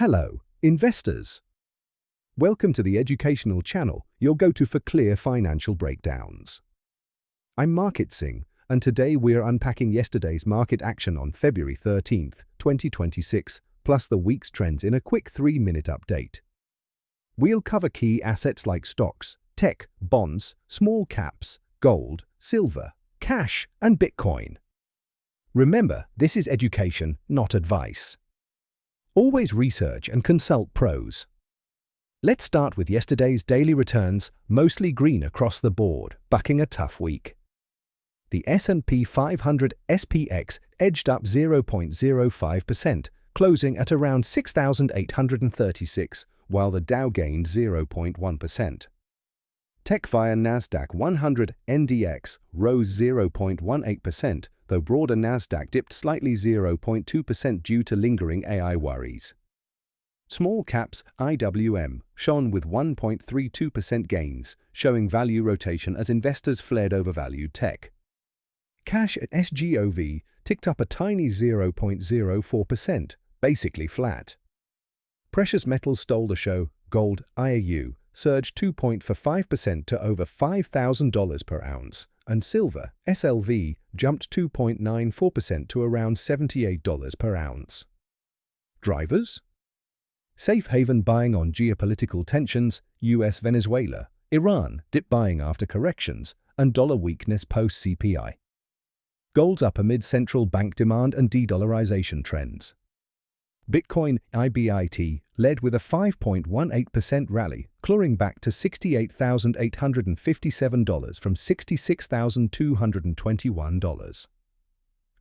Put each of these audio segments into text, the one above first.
Hello, investors. Welcome to the educational channel, your go-to for clear financial breakdowns. I'm Market Singh, and today we're unpacking yesterday's market action on February 13th, 2026, plus the week's trends in a quick 3-minute update. We'll cover key assets like stocks, tech, bonds, small caps, gold, silver, cash, and Bitcoin. Remember, this is education, not advice. Always research and consult pros. Let's start with yesterday's daily returns, mostly green across the board, bucking a tough week. The S&P 500 SPX edged up 0.05%, closing at around 6,836, while the Dow gained 0.1%. TechFire Nasdaq 100 NDX rose 0.18%, though broader Nasdaq dipped slightly 0.2% due to lingering AI worries. Small caps IWM shone with 1.32% gains, showing value rotation as investors fled overvalued tech. Cash at SGOV ticked up a tiny 0.04%, basically flat. Precious metals stole the show. Gold IAU surged 2.45% to over $5,000 per ounce, and silver SLV jumped 2.94% to around $78 per ounce. Drivers? Safe haven buying on geopolitical tensions, US-Venezuela, Iran dip buying after corrections, and dollar weakness post-CPI. Gold's up amid central bank demand and de-dollarization trends. Bitcoin IBIT led with a 5.18% rally, clawing back to $68,857 from $66,221.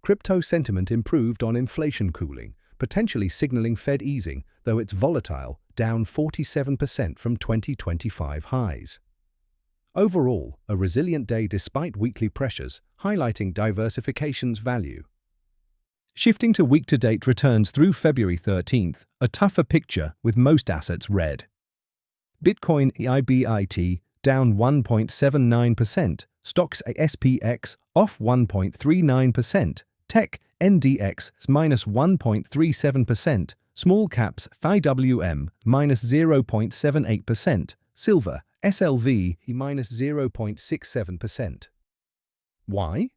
Crypto sentiment improved on inflation cooling, potentially signaling Fed easing, though it's volatile, down 47% from 2025 highs. Overall, a resilient day despite weekly pressures, highlighting diversification's value. Shifting to week-to-date returns through February 13th, a tougher picture with most assets red. Bitcoin IBIT down 1.79%, stocks SPX off 1.39%, tech NDX minus 1.37%, small caps IWM minus 0.78%, silver SLV minus 0.67%. Why?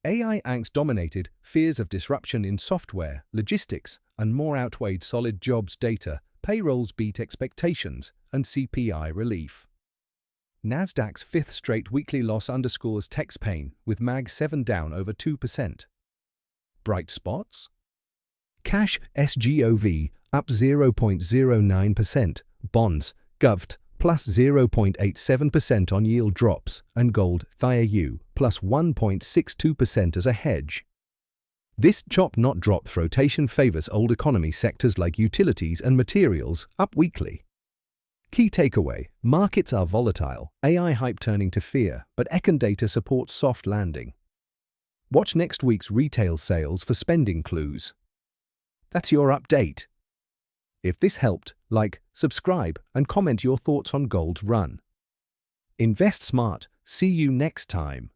AI angst dominated fears of disruption in software, logistics, and more outweighed solid jobs data, payrolls beat expectations, and CPI relief. Nasdaq's fifth straight weekly loss underscores tech's pain, with Mag 7 down over 2%. Bright spots? Cash SGOV up 0.09%, bonds GOVT plus 0.87% on yield drops, and gold IAU plus 1.62% as a hedge. This chop-not-drop rotation favors old economy sectors like utilities and materials, up weekly. Key takeaway: markets are volatile, AI hype turning to fear, but econ data supports soft landing. Watch next week's retail sales for spending clues. That's your update. If this helped, like, subscribe, and comment your thoughts on Gold's run. Invest smart. See you next time.